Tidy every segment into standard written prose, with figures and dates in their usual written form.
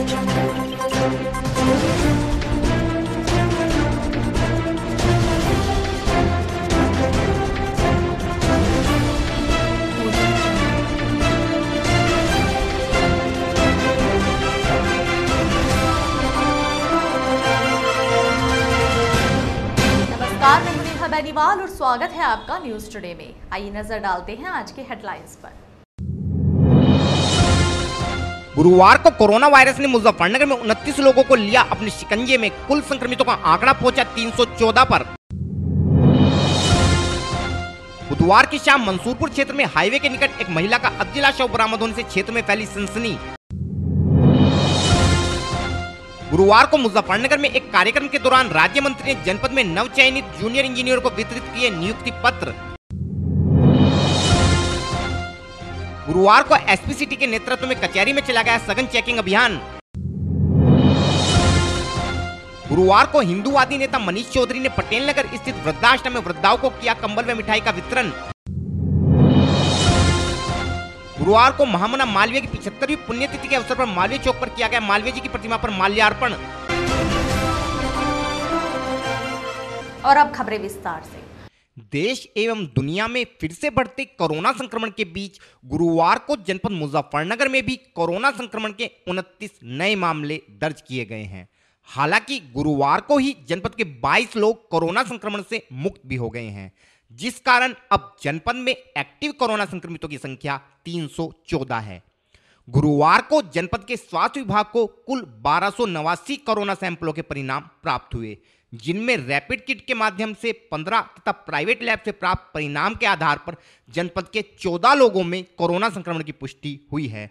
नमस्कार, मैं मुनीहा बेनीवाल और स्वागत है आपका न्यूज टुडे में। आइए नजर डालते हैं आज के हेडलाइंस पर। गुरुवार को कोरोना वायरस ने मुजफ्फरनगर में 29 लोगों को लिया अपने शिकंजे में। कुल संक्रमितों का आंकड़ा पहुंचा 314 पर। बुधवार की शाम मंसूरपुर क्षेत्र में हाईवे के निकट एक महिला का अधजिला शव बरामद होने से क्षेत्र में फैली सनसनी। गुरुवार को मुजफ्फरनगर में एक कार्यक्रम के दौरान राज्य मंत्री ने जनपद में नवचयनित जूनियर इंजीनियर को वितरित किए नियुक्ति पत्र। गुरुवार को एसपी सिटी के नेतृत्व में कचहरी में चला गया सघन चेकिंग अभियान। गुरुवार को हिंदूवादी नेता मनीष चौधरी ने पटेल नगर स्थित वृद्धाश्रम में वृद्धाओं को किया कंबल व मिठाई का वितरण। गुरुवार को महामना मालवीय की 75वीं पुण्यतिथि के अवसर पर मालवीय चौक पर किया गया मालवीय जी की प्रतिमा पर माल्यार्पण। और अब खबरें विस्तार से। देश एवं दुनिया में फिर से बढ़ते कोरोना संक्रमण के बीच गुरुवार को जनपद मुजफ्फरनगर में भी कोरोना संक्रमण के 29 नए मामले दर्ज किए गए हैं। हालांकि गुरुवार को ही जनपद के 22 लोग कोरोना संक्रमण से मुक्त भी हो गए हैं, जिस कारण अब जनपद में एक्टिव कोरोना संक्रमितों की संख्या 314 है। गुरुवार को जनपद के स्वास्थ्य विभाग को कुल 1289 कोरोना सैंपलों के परिणाम प्राप्त हुए, जिनमें रैपिड किट के माध्यम से 15 तथा प्राइवेट लैब से प्राप्त परिणाम के आधार पर जनपद के 14 लोगों में कोरोना संक्रमण की पुष्टि हुई है।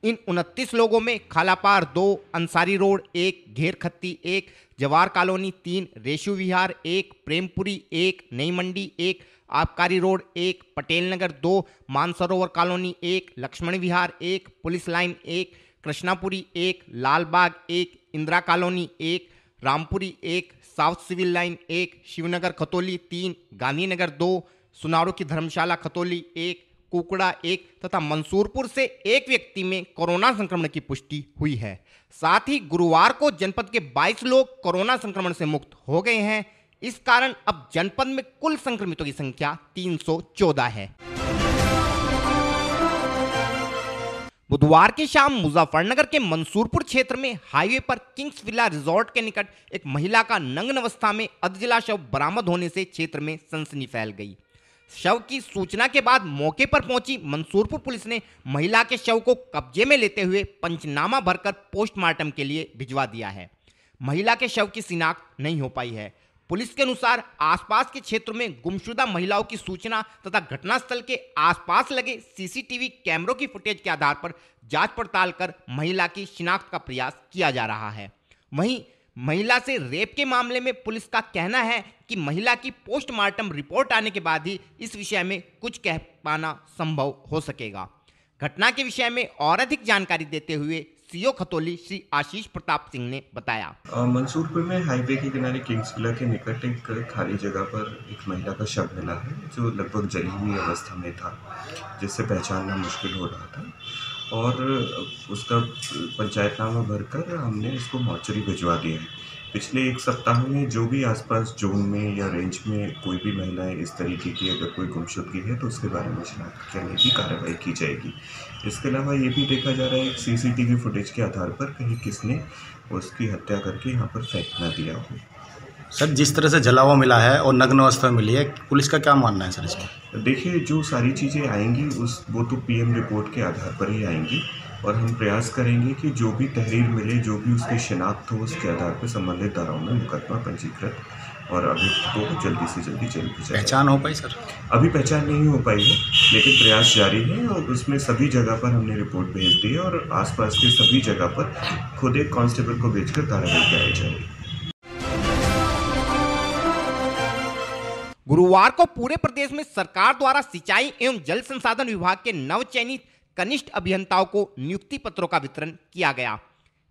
इन 29 लोगों में खालापार 2, अंसारी रोड 1, घेर खत्ती 1, जवार कॉलोनी 3, रेशु विहार 1, प्रेमपुरी 1, नई Mandi 1, Abkari road 1, Patel Nagar 2, Mansarovar colony 1, Laxman Vihar 1, police line 1, Krishnapuri 1, Lalbagh 1, Indira colony 1, Rampuri 1, south civil line 1, Shivnagar Khatauli 3, Gandhinagar 2, Sunaru की धर्मशाला खतौली 1, कुकड़ा 1 तथा मंसूरपुर से एक व्यक्ति में कोरोना संक्रमण की पुष्टि हुई है। साथ ही गुरुवार को जनपद के 22 लोग कोरोना संक्रमण से मुक्त हो गए हैं। इस कारण अब जनपद में कुल संक्रमितों की संख्या 314 है। बुधवार की शाम मुजफ्फरनगर के मंसूरपुर क्षेत्र में हाईवे पर किंग्स विला रिजॉर्ट के निकट एक महिला का नग्न अवस्था में अधजिला शव बरामद होने से क्षेत्र में सनसनी फैल गई। शव की सूचना के बाद मौके पर पहुंची मंसूरपुर पुलिस ने महिला के शव को कब्जे में लेते हुए पंचनामा भरकर पोस्टमार्टम के लिए भिजवा दिया है। महिला के शव की शिनाख्त नहीं हो पाई है। पुलिस के अनुसार आसपास के क्षेत्रों में गुमशुदा महिलाओं की सूचना तथा घटनास्थल के आसपास लगे सीसीटीवी कैमरों की फुटेज के आधार पर जांच पड़ताल कर महिला की शिनाख्त का प्रयास किया जा रहा है। वहीं महिला से रेप के मामले में पुलिस का कहना है कि महिला की पोस्टमार्टम रिपोर्ट आने के बाद ही इस विषय में कुछ कह पाना संभव हो सकेगा। घटना के विषय में और अधिक जानकारी देते हुए सीओ खतौली श्री आशीष प्रताप सिंह ने बताया। मंसूरपुर में हाईवे के किनारे किंग्स विला के निकट एक खाली जगह पर एक महिला का शव मिला है, जो लगभग जली हुई अवस्था में था, जिससे पहचानना मुश्किल हो रहा था और उसका पंचायतनामा भरकर हमने इसको मॉर्चरी भिजवा दिया है। पिछले एक सप्ताह में जो भी आसपास जोन में या रेंज में कोई भी महिलाएं इस तरीके की अगर कोई गुमशुदगी है तो उसके बारे में शिनाख्त करने की कार्रवाई की जाएगी। इसके अलावा ये भी देखा जा रहा है कि सीसीटीवी फुटेज के आधार पर कहीं किसने उसकी हत्या करके यहाँ पर फेंक ना दिया हो। सर, जिस तरह से जला हुआ मिला है और नग्न अवस्था में मिली है, पुलिस का क्या मानना है सर इसमें? देखिए, जो सारी चीज़ें आएंगी वो तो पीएम रिपोर्ट के आधार पर ही आएंगी और हम प्रयास करेंगे कि जो भी तहरीर मिले, जो भी उसकी शिनाख्त हो, उसके आधार पर संबंधित धाराओं में मुकदमा पंजीकृत और अभियुक्तों को जल्दी से जल्दी जेल भेजा। पहचान हो पाई सर? अभी पहचान नहीं हो पाई है, लेकिन प्रयास जारी है और उसमें सभी जगह पर हमने रिपोर्ट भेज दी है और आसपास के सभी जगह पर खुद एक कांस्टेबल को भेजकर कार्रवाई कराई जाएगी। गुरुवार को पूरे प्रदेश में सरकार द्वारा सिंचाई एवं जल संसाधन विभाग के नवचयनित कनिष्ठ अभियंताओं को नियुक्ति पत्रों का वितरण किया गया।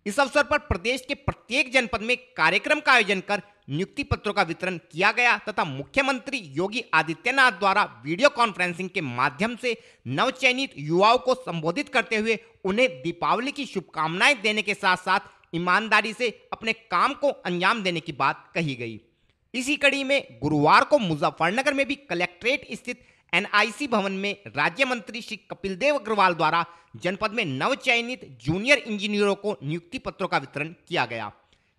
इस अवसर पर प्रदेश के प्रत्येक जनपद में कार्यक्रम का आयोजन कर नियुक्ति पत्रों का वितरण किया गया तथा मुख्यमंत्री योगी आदित्यनाथ द्वारा वीडियो कॉन्फ्रेंसिंग के माध्यम से नवचयनित युवाओं को संबोधित करते हुए उन्हें दीपावली की शुभकामनाएं देने के साथ साथ ईमानदारी से अपने काम को अंजाम देने की बात कही गई। इसी कड़ी में गुरुवार को मुजफ्फरनगर में भी कलेक्ट्रेट स्थित NIC भवन में राज्य मंत्री श्री कपिल देव अग्रवाल द्वारा जनपद में नवचयनित जूनियर इंजीनियरों को नियुक्ति पत्रों का वितरण किया गया।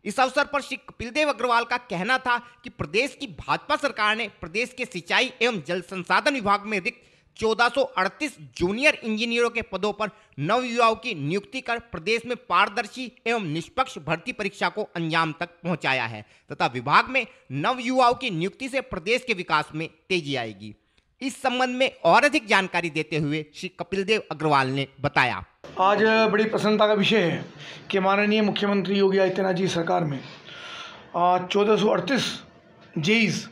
इस अवसर पर श्री कपिल देव अग्रवाल का कहना था कि प्रदेश की भाजपा सरकार ने प्रदेश के सिंचाई एवं जल संसाधन विभाग में रिक्त 1438 जूनियर इंजीनियरों के पदों पर नवयुवाओं की नियुक्ति कर प्रदेश में पारदर्शी एवं निष्पक्ष भर्ती परीक्षा को अंजाम तक पहुंचाया है तथा विभाग में नवयुवाओं की नियुक्ति से प्रदेश के विकास में तेजी आएगी। इस संबंध में और अधिक जानकारी देते हुए श्री कपिल देव अग्रवाल ने बताया, आज बड़ी प्रसन्नता का विषय है कि माननीय मुख्यमंत्री योगी आदित्यनाथ जी सरकार में 1438 जेईस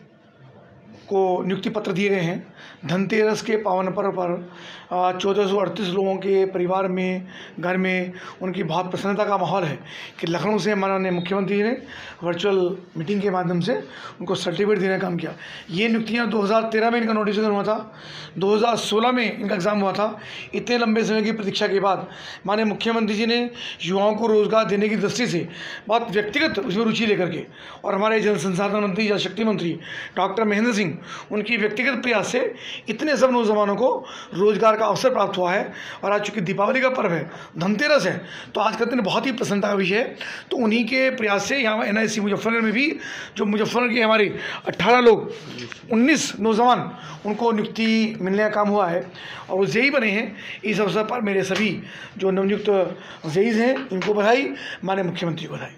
को नियुक्ति पत्र दिए गए हैं। धनतेरस के पावन पर्व पर 1438 लोगों के परिवार में, घर में उनकी बहुत प्रसन्नता का माहौल है कि लखनऊ से माननीय मुख्यमंत्री ने वर्चुअल मीटिंग के माध्यम से उनको सर्टिफिकेट देने का काम किया। ये नियुक्तियाँ 2013 में इनका नोटिफिकेशन हुआ था, 2016 में इनका एग्ज़ाम हुआ था। इतने लंबे समय की प्रतीक्षा के बाद माननीय मुख्यमंत्री जी ने युवाओं को रोजगार देने की दृष्टि से बहुत व्यक्तिगत उसमें रुचि लेकर के, और हमारे जल संसाधन मंत्री, जल शक्ति मंत्री डॉक्टर महेंद्र सिंह, उनकी व्यक्तिगत प्रयास से इतने सब नौजवानों को रोजगार का अवसर प्राप्त हुआ है। और आज चूँकि दीपावली का पर्व है, धनतेरस है, तो आज का दिन बहुत ही प्रसन्नता का विषय है। तो उन्हीं के प्रयास से यहाँ NIC मुजफ्फरनगर में भी जो मुजफ्फरनगर के हमारे 18 लोग, 19 नौजवान, उनको नियुक्ति मिलने का काम हुआ है और वो जेई बने हैं। इस अवसर पर मेरे सभी जो नवनियुक्त जेईज हैं, इनको बधाई, माननीय मुख्यमंत्री को बधाई।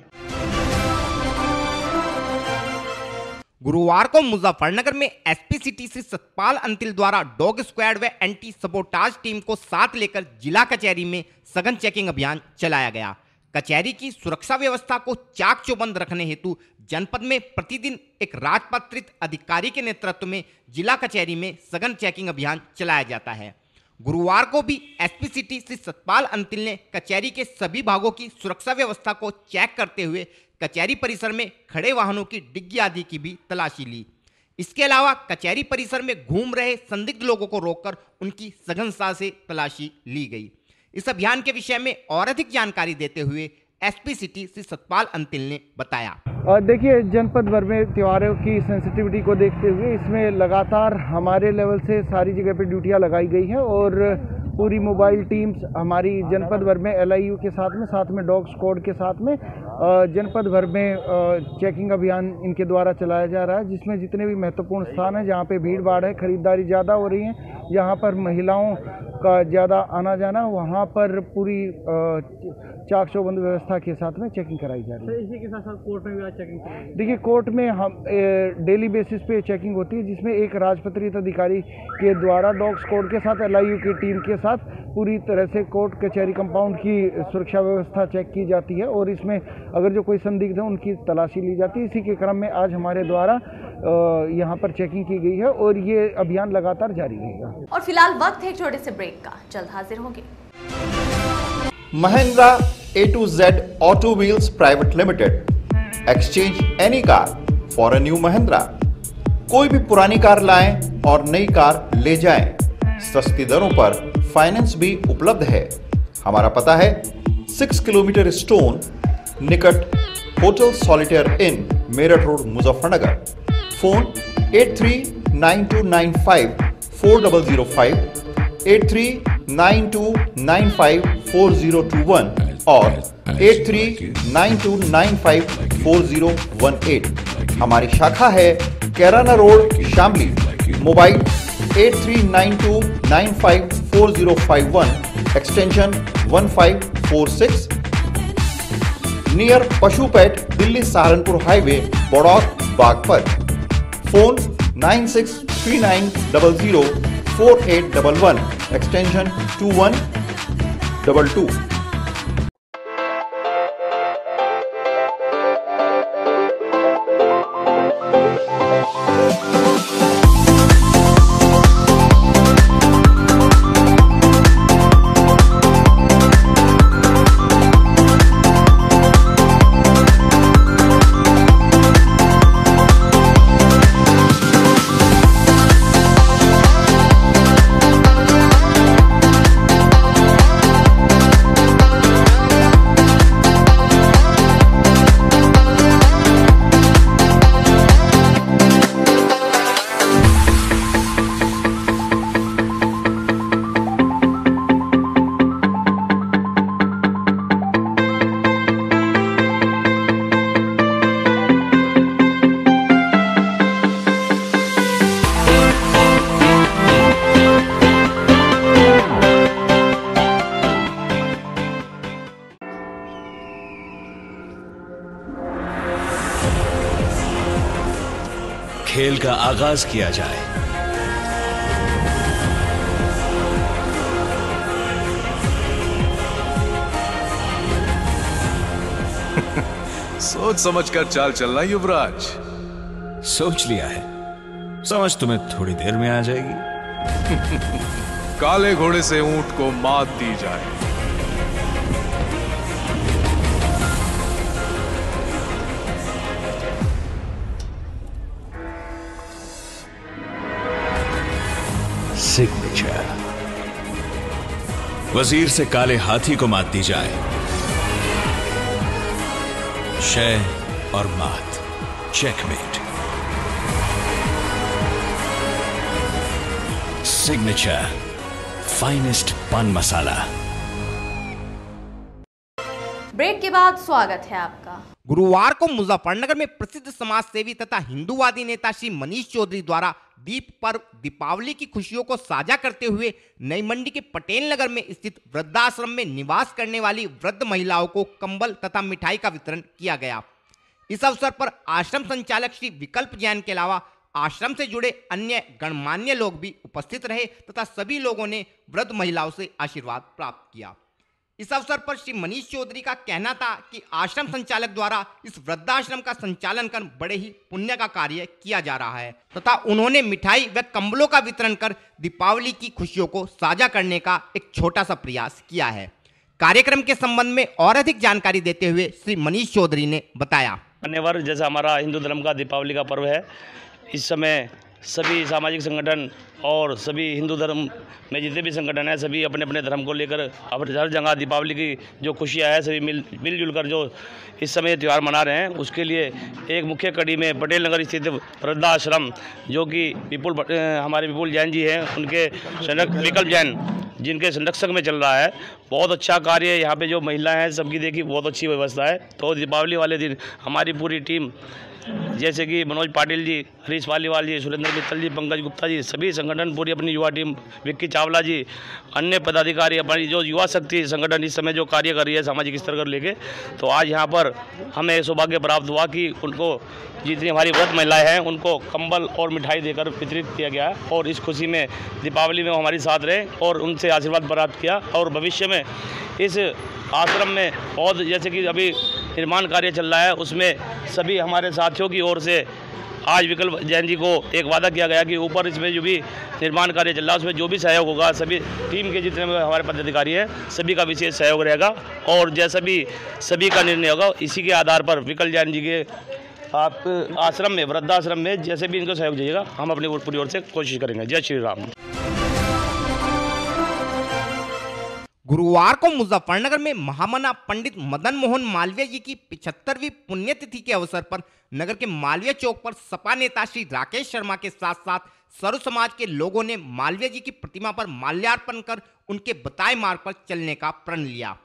गुरुवार को मुजफ्फरनगर में SP सिटी से सतपाल अंतिल द्वारा डॉग स्क्वाड व एंटी सबोटाज टीम को साथ लेकर जिला कचहरी में सघन चेकिंग अभियान चलाया गया। कचहरी की सुरक्षा व्यवस्था को चाक चौबंद रखने हेतु जनपद में प्रतिदिन एक राजपत्रित अधिकारी के नेतृत्व में जिला कचहरी में सघन चेकिंग अभियान चलाया जाता है। गुरुवार को भी SP सिटी से सतपाल अंतिल ने कचहरी के सभी भागों की सुरक्षा व्यवस्था को चेक करते हुए कचहरी परिसर में खड़े वाहनों की डिग्गी आदि की भी तलाशी ली। इसके अलावा कचहरी परिसर में घूम रहे संदिग्ध लोगों को रोककर उनकी सघनता से तलाशी ली गई। इस अभियान के विषय में और अधिक जानकारी देते हुए SP सिटी श्री सतपाल अंतिल ने बताया, देखिए, जनपद भर में त्योहारों की सेंसिटिविटी को देखते हुए इसमें लगातार हमारे लेवल से सारी जगह पे ड्यूटियां लगाई गई हैं और पूरी मोबाइल टीम्स हमारी जनपद भर में LIU के साथ में डॉग स्क्वाड के साथ में जनपद भर में चेकिंग अभियान इनके द्वारा चलाया जा रहा है, जिसमें जितने भी महत्वपूर्ण स्थान हैं जहाँ पे भीड़ भाड़ है, खरीदारी ज़्यादा हो रही है, जहाँ पर महिलाओं का ज़्यादा आना जाना, वहाँ पर पूरी चाक चौबंद व्यवस्था के साथ में चेकिंग कराई जा रही है। इसी के साथ साथ कोर्ट में भी आज चेकिंग कराई? देखिए, कोर्ट में हम डेली बेसिस पे चेकिंग होती है, जिसमें एक राजपत्रित अधिकारी के द्वारा डॉग स्क्वाड के साथ LIU की टीम के साथ पूरी तरह से कोर्ट कचहरी कंपाउंड की सुरक्षा व्यवस्था चेक की जाती है और इसमें अगर जो कोई संदिग्ध है उनकी तलाशी ली जाती है। इसी के क्रम में आज हमारे द्वारा यहाँ पर चेकिंग की गई है और ये अभियान लगातार जारी रहेगा। और फिलहाल वक्त है एक छोटे से ब्रेक का, जल्द हाजिर होंगे। Mahindra A to Z Auto Wheels Private Limited, exchange any car for a new Mahindra। कोई भी पुरानी कार लाएं और नई कार ले जाएं। सस्ती दरों पर फाइनेंस भी उपलब्ध है। हमारा पता है 6 किलोमीटर स्टोन निकट hotel solitaire inn, Meerut road, Muzaffarnagar. Phone 8392954005, 8392954021 और 8392954018। हमारी शाखा है Kairana road, Shamli. Mobile 8392954051, extension 1546, near Pashupet, Delhi Saharanpur highway, Baraud, Baghpat. Phone 9639004811, extension 2122। खेल का आगाज किया जाए। सोच समझ कर चाल चलना युवराज। सोच लिया है, समझ तुम्हें थोड़ी देर में आ जाएगी। काले घोड़े से ऊंट को मात दी जाए। सिग्नेचर। वजीर से काले हाथी को मात दी जाए। शय और मात, चेकमेट। सिग्नेचर फाइनेस्ट पान मसाला। ब्रेक के बाद स्वागत है आपका। गुरुवार को मुजफ्फरनगर में प्रसिद्ध समाज सेवी तथा हिंदूवादी नेता श्री मनीष चौधरी द्वारा दीप पर्व दीपावली की खुशियों को साझा करते हुए नई मंडी के पटेल नगर में स्थित वृद्धाश्रम में निवास करने वाली वृद्ध महिलाओं को कंबल तथा मिठाई का वितरण किया गया। इस अवसर पर आश्रम संचालक श्री विकल्प जैन के अलावा आश्रम से जुड़े अन्य गणमान्य लोग भी उपस्थित रहे तथा सभी लोगों ने वृद्ध महिलाओं से आशीर्वाद प्राप्त किया। इस अवसर पर श्री मनीष चौधरी का कहना था कि आश्रम संचालक द्वारा इस वृद्धाश्रम का संचालन कर बड़े ही पुण्य का कार्य किया जा रहा है तथा उन्होंने मिठाई व कंबलों का वितरण कर दीपावली की खुशियों को साझा करने का एक छोटा सा प्रयास किया है। कार्यक्रम के संबंध में और अधिक जानकारी देते हुए श्री मनीष चौधरी ने बताया। धन्यवाद। जैसा हमारा हिंदू धर्म का दीपावली का पर्व है, इस समय सभी सामाजिक संगठन और सभी हिंदू धर्म में जितने भी संगठन हैं सभी अपने अपने धर्म को लेकर हर जगह दीपावली की जो खुशियाँ हैं सभी मिलजुल कर जो इस समय त्यौहार मना रहे हैं, उसके लिए एक मुख्य कड़ी में पटेल नगर स्थित वृद्धाश्रम जो कि हमारे विपुल जैन जी हैं, उनके विकल्प जैन जिनके संरक्षक में चल रहा है। बहुत अच्छा कार्य यहाँ पे जो महिलाएं हैं सबकी देखी बहुत अच्छी व्यवस्था है। तो दीपावली वाले दिन हमारी पूरी टीम जैसे कि मनोज पाटिल जी, हरीश पालीवाल जी, सुरेंद्र मित्तल जी, पंकज गुप्ता जी, सभी संगठन पूरी अपनी युवा टीम, विक्की चावला जी, अन्य पदाधिकारी, हमारी जो युवा शक्ति संगठन इस समय जो कार्य कर रही है सामाजिक स्तर कर लेके, तो आज यहाँ पर हमें सौभाग्य प्राप्त हुआ कि उनको जितनी हमारी वृद्ध महिलाएं हैं उनको कंबल और मिठाई देकर वितरित किया गया है और इस खुशी में दीपावली में वो हमारे साथ रहे और उनसे आशीर्वाद प्राप्त किया। और भविष्य में इस आश्रम में और जैसे कि अभी निर्माण कार्य चल रहा है उसमें सभी हमारे साथियों की ओर से आज विकल्प जैन जी को एक वादा किया गया कि ऊपर इसमें जो भी निर्माण कार्य चल रहा है उसमें जो भी सहयोग होगा सभी टीम के जितने हमारे पदाधिकारी हैं सभी का विशेष सहयोग रहेगा और जैसा भी सभी का निर्णय होगा इसी के आधार पर विकल्प जैन जी के आप आश्रम में वृद्धाश्रम में जैसे भी इनको सहयोग दीजिएगा हम अपनी पूरी ओर से कोशिश करेंगे। जय श्री राम। गुरुवार को मुजफ्फरनगर में महामना पंडित मदन मोहन मालवीय जी की 75वीं पुण्यतिथि के अवसर पर नगर के मालवीय चौक पर सपा नेता श्री राकेश शर्मा के साथ साथ सर्व समाज के लोगों ने मालवीय जी की प्रतिमा पर माल्यार्पण कर उनके बताए मार्ग पर चलने का प्रण लिया।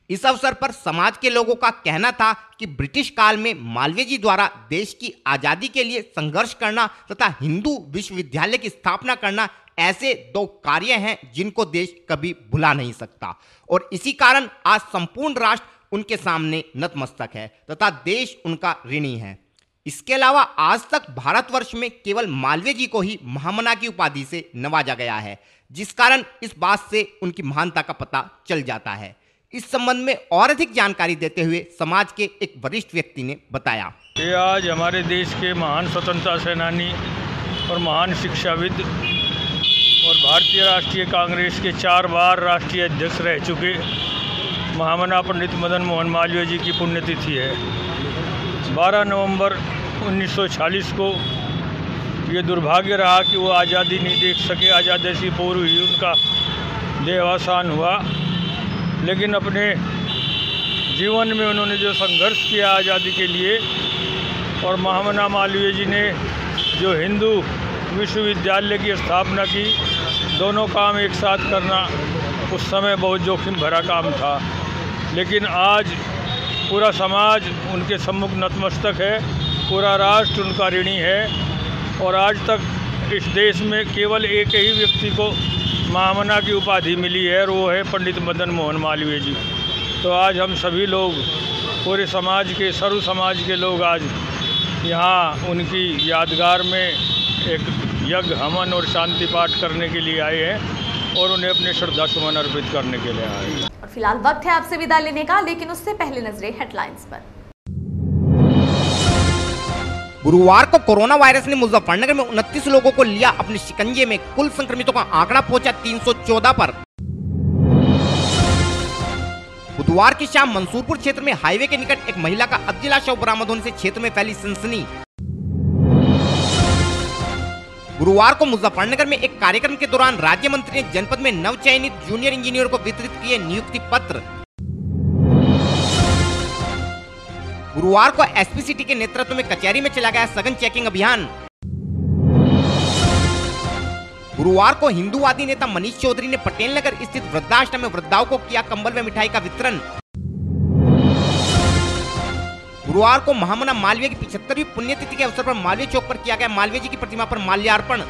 इस अवसर पर समाज के लोगों का कहना था कि ब्रिटिश काल में मालवीय जी द्वारा देश की आज़ादी के लिए संघर्ष करना तथा हिंदू विश्वविद्यालय की स्थापना करना ऐसे दो कार्य हैं जिनको देश कभी भुला नहीं सकता और इसी कारण आज संपूर्ण राष्ट्र उनके सामने नतमस्तक है तथा देश उनका ऋणी है। इसके अलावा आज तक भारतवर्ष में केवल मालवीय जी को ही महामना की उपाधि से नवाजा गया है, जिस कारण इस बात से उनकी महानता का पता चल जाता है। इस संबंध में और अधिक जानकारी देते हुए समाज के एक वरिष्ठ व्यक्ति ने बताया। ये आज हमारे देश के महान स्वतंत्रता सेनानी और महान शिक्षाविद और भारतीय राष्ट्रीय कांग्रेस के 4 बार राष्ट्रीय अध्यक्ष रह चुके महामना पंडित मदन मोहन मालवीय जी की पुण्यतिथि है। 12 नवंबर 1946 को ये दुर्भाग्य रहा कि वो आज़ादी नहीं देख सके। आज़ादी से पूर्व ही उनका देहावसान हुआ, लेकिन अपने जीवन में उन्होंने जो संघर्ष किया आज़ादी के लिए और महामना मालवीय जी ने जो हिंदू विश्वविद्यालय की स्थापना की, दोनों काम एक साथ करना उस समय बहुत जोखिम भरा काम था, लेकिन आज पूरा समाज उनके सम्मुख नतमस्तक है, पूरा राष्ट्र उनका ऋणी है और आज तक इस देश में केवल एक ही व्यक्ति को महामना की उपाधि मिली है और वो है पंडित मदन मोहन मालवीय जी। तो आज हम सभी लोग पूरे समाज के सर्व समाज के लोग आज यहाँ उनकी यादगार में एक यज्ञ हवन और शांति पाठ करने के लिए आए हैं और उन्हें अपने श्रद्धा सुमन अर्पित करने के लिए आए हैं। और फिलहाल वक्त है आपसे विदा लेने का, लेकिन उससे पहले नजरें हेडलाइंस पर। गुरुवार को कोरोना वायरस ने मुजफ्फरनगर में 29 लोगों को लिया अपने शिकंजे में। कुल संक्रमितों का आंकड़ा पहुंचा 314 पर। बुधवार की शाम मंसूरपुर क्षेत्र में हाईवे के निकट एक महिला का अधजला शव बरामद होने से क्षेत्र में फैली सनसनी। गुरुवार को मुजफ्फरनगर में एक कार्यक्रम के दौरान राज्य मंत्री ने जनपद में नवचयनित जूनियर इंजीनियर को वितरित किए नियुक्ति पत्र। गुरुवार को एसपी सिटी के नेतृत्व में कचहरी में चला गया सघन चेकिंग अभियान। गुरुवार को हिंदूवादी नेता मनीष चौधरी ने पटेल नगर स्थित वृद्धाश्रम में वृद्धाओं को किया कंबल व मिठाई का वितरण। गुरुवार को महामना मालवीय की 75वीं पुण्यतिथि के अवसर पर मालवीय चौक पर किया गया मालवीय जी की प्रतिमा पर माल्यार्पण।